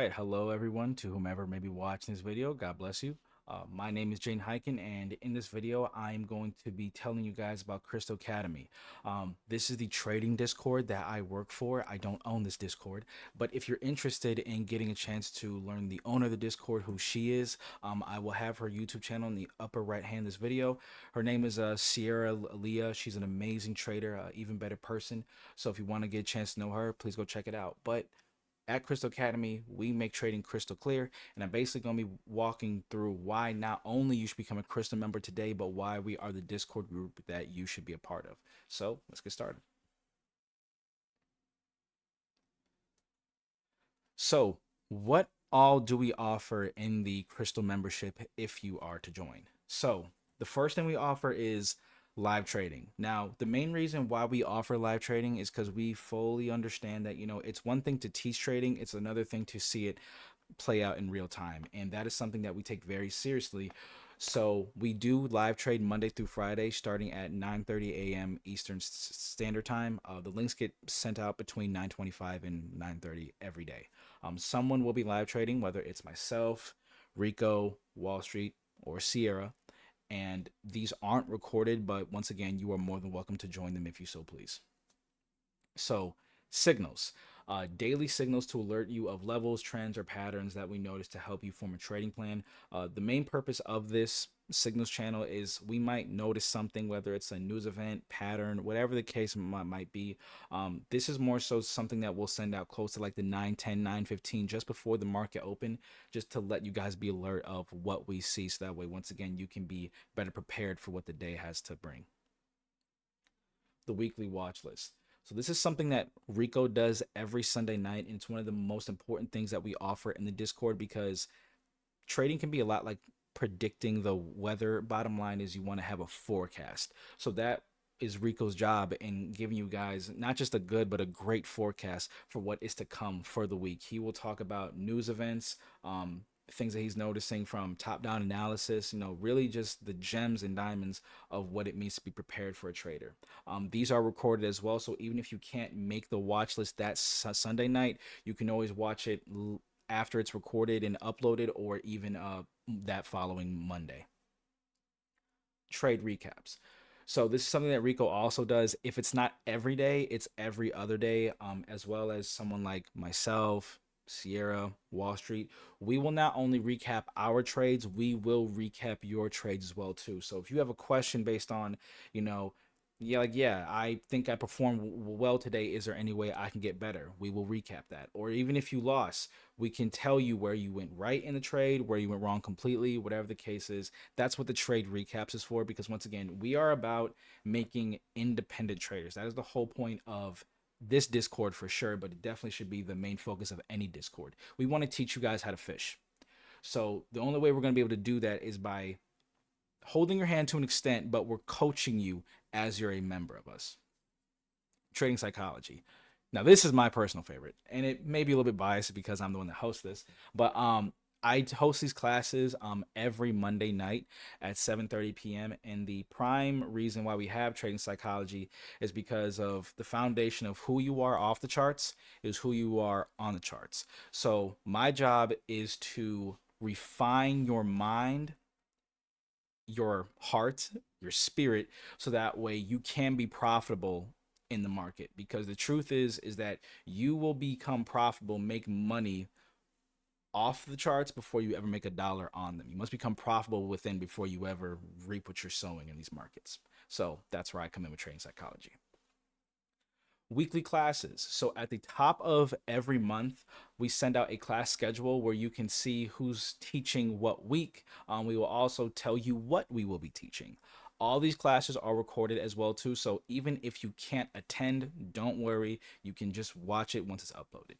right, hello everyone to whomever may be watching this video. God bless you. My name is Jane Hyken, and in this video, I'm going to be telling you guys about Crystal Academy. This is the trading Discord that I work for. I don't own this Discord, but if you're interested in getting a chance to learn the owner of the Discord, who she is, I will have her YouTube channel in the upper right hand of this video. Her name is Sierra Leah. She's an amazing trader, even better person. So if you want to get a chance to know her, please go check it out. But at Crystal Academy, we make trading crystal clear, and I'm basically going to be walking through why not only you should become a Crystal member today, but why we are the Discord group that you should be a part of. So let's get started. So, what all do we offer in the Crystal membership if you are to join? So, the first thing we offer is live trading. Now, the main reason why we offer live trading is because we fully understand that, it's one thing to teach trading, it's another thing to see it play out in real time. And that is something that we take very seriously. So we do live trade Monday through Friday, starting at 9:30 a.m. Eastern Standard Time. The links get sent out between 9:25 and 9:30 every day. Someone will be live trading, whether it's myself, Rico, Wall Street, or Sierra. And these aren't recorded, but once again, you are more than welcome to join them if you so please. So, signals. Daily signals to alert you of levels, trends, or patterns that we notice to help you form a trading plan. The main purpose of this signals channel is we might notice something, whether it's a news event, pattern, whatever the case might be. This is more so something that we'll send out close to like the 9:10, 9:15, just before the market open, just to let you guys be alert of what we see. So that way, once again, you can be better prepared for what the day has to bring. The weekly watch list. So this is something that Rico does every Sunday night, and it's one of the most important things that we offer in the Discord because trading can be a lot like predicting the weather. Bottom line is you want to have a forecast. So that is Rico's job in giving you guys not just a good but a great forecast for what is to come for the week. He will talk about news events, things that he's noticing from top-down analysis, really just the gems and diamonds of what it means to be prepared for a trader. These are recorded as well, so even if you can't make the watch list that Sunday night, you can always watch it after it's recorded and uploaded, or even that following Monday. Trade recaps. So this is something that Rico also does. If it's not every day, it's every other day, as well as someone like myself, Sierra, Wall Street. We will not only recap our trades, we will recap your trades as well too. So if you have a question based on, you know, yeah, like yeah, I think I performed well today. Is there any way I can get better? We will recap that. Or even if you lost, we can tell you where you went right in the trade, where you went wrong completely, whatever the case is. That's what the trade recaps is for, because once again, we are about making independent traders. That is the whole point of this Discord for sure, but it definitely should be the main focus of any Discord. We want to teach you guys how to fish. So the only way we're going to be able to do that is by holding your hand to an extent, but we're coaching you as you're a member of us. Trading psychology. Now, this is my personal favorite, and it may be a little bit biased because I'm the one that hosts this, but I host these classes every Monday night at 7:30 p.m. And the prime reason why we have trading psychology is because of the foundation of who you are off the charts is who you are on the charts. So my job is to refine your mind, your heart, your spirit, so that way you can be profitable in the market. Because the truth is that you will become profitable, make money off the charts before you ever make a dollar on them. You must become profitable within before you ever reap what you're sowing in these markets. So that's where I come in with trading psychology. Weekly classes. So at the top of every month, we send out a class schedule where you can see who's teaching what week. We will also tell you what we will be teaching. All these classes are recorded as well too. So even if you can't attend, don't worry. You can just watch it once it's uploaded.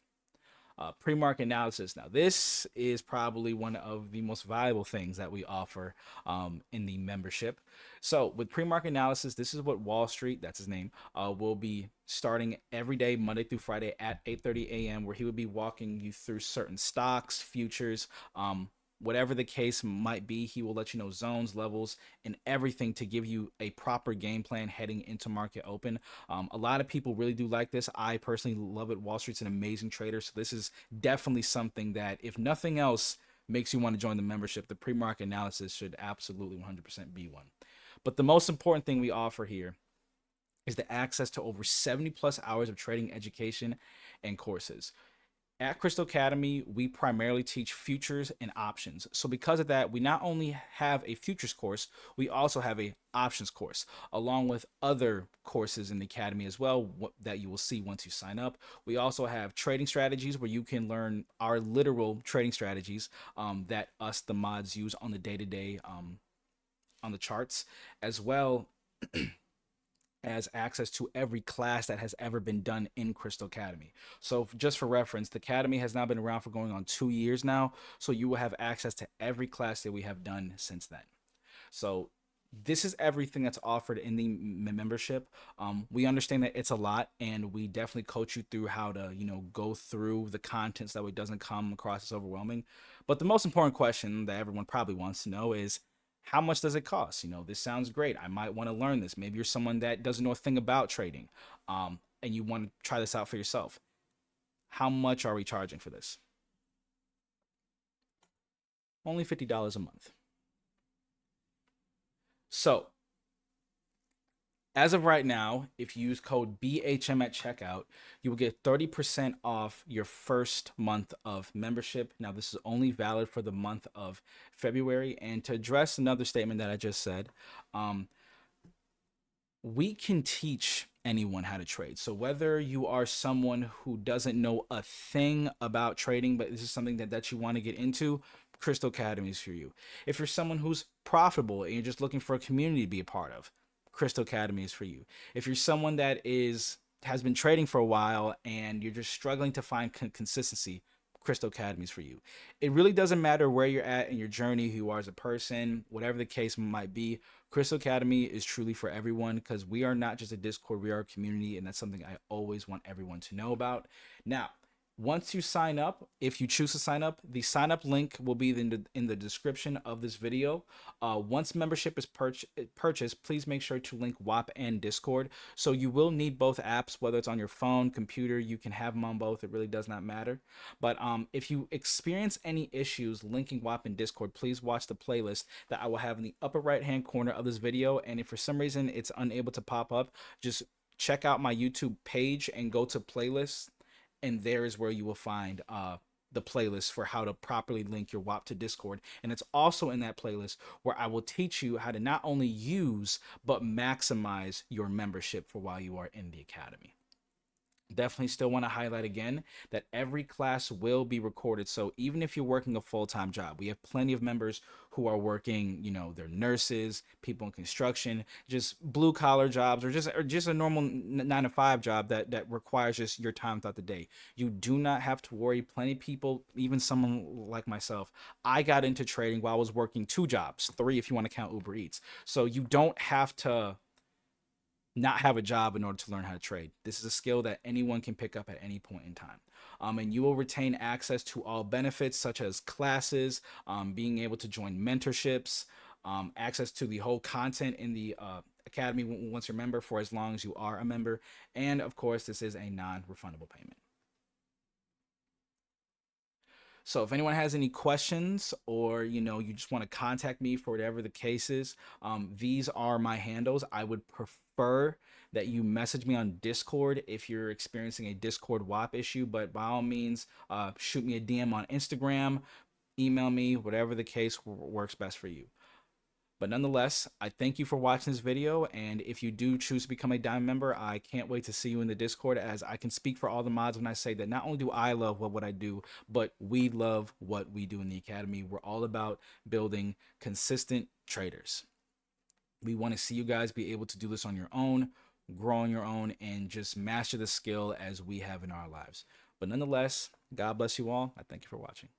Pre-market analysis. Now, this is probably one of the most valuable things that we offer in the membership. So, with pre-market analysis, this is what Wall Street, that's his name, will be starting every day, Monday through Friday at 8:30 a.m., where he will be walking you through certain stocks, futures, whatever the case might be, he will let you know zones, levels, and everything to give you a proper game plan heading into market open. A lot of people really do like this. I personally love it. Wall Street's an amazing trader, so this is definitely something that, if nothing else, makes you want to join the membership. The pre-market analysis should absolutely 100% be one. But the most important thing we offer here is the access to over 70 plus hours of trading education and courses. At Crystal Academy, we primarily teach futures and options. So because of that, we not only have a futures course, we also have a options course, along with other courses in the academy as well that you will see once you sign up. We also have trading strategies where you can learn our literal trading strategies that us, the mods, use on the day-to-day on the charts, as well as access to every class that has ever been done in Crystal Academy. So just for reference, the Academy has now been around for going on 2 years now. So you will have access to every class that we have done since then. So this is everything that's offered in the membership. We understand that it's a lot, and we definitely coach you through how to, go through the content so that it doesn't come across as overwhelming. But the most important question that everyone probably wants to know is, how much does it cost? This sounds great. I might want to learn this. Maybe you're someone that doesn't know a thing about trading, and you want to try this out for yourself. How much are we charging for this? Only $50 a month. So, as of right now, if you use code BHM at checkout, you will get 30% off your first month of membership. Now, this is only valid for the month of February. And to address another statement that I just said, we can teach anyone how to trade. So whether you are someone who doesn't know a thing about trading, but this is something that you want to get into, Crystal Academy is for you. If you're someone who's profitable and you're just looking for a community to be a part of, Crystal Academy is for you. If you're someone that has been trading for a while and you're just struggling to find consistency, Crystal Academy is for you. It really doesn't matter where you're at in your journey, who you are as a person, whatever the case might be. Crystal Academy is truly for everyone, because we are not just a Discord, we are a community, and that's something I always want everyone to know about. Now, once you sign up, if you choose to sign up, the sign up link will be in the description of this video. Once membership is purchased, please make sure to link WAP and Discord. So you will need both apps, whether it's on your phone, computer, you can have them on both. It really does not matter. But if you experience any issues linking WAP and Discord, please watch the playlist that I will have in the upper right hand corner of this video. And if for some reason it's unable to pop up, just check out my YouTube page and go to playlists, and there is where you will find the playlist for how to properly link your WAP to Discord. And it's also in that playlist where I will teach you how to not only use, but maximize your membership for while you are in the academy. Definitely still want to highlight again that every class will be recorded. So even if you're working a full-time job, we have plenty of members who are working, they're nurses, people in construction, just blue-collar jobs, or just a normal 9-to-5 job that requires just your time throughout the day. You do not have to worry. Plenty of people, even someone like myself, I got into trading while I was working 2 jobs, 3 if you want to count Uber Eats. So you don't have to not have a job in order to learn how to trade. This is a skill that anyone can pick up at any point in time. And you will retain access to all benefits such as classes, being able to join mentorships, access to the whole content in the academy once you're a member for as long as you are a member. And of course, this is a non-refundable payment. So if anyone has any questions, or you just want to contact me for whatever the case is, these are my handles. I would prefer that you message me on Discord if you're experiencing a Discord WAP issue, but by all means, shoot me a DM on Instagram, email me, whatever the case works best for you. But nonetheless, I thank you for watching this video, and if you do choose to become a Diamond member, I can't wait to see you in the Discord, as I can speak for all the mods when I say that not only do I love what I do, but we love what we do in the Academy. We're all about building consistent traders. We want to see you guys be able to do this on your own, grow on your own, and just master the skill as we have in our lives. But nonetheless, God bless you all. I thank you for watching.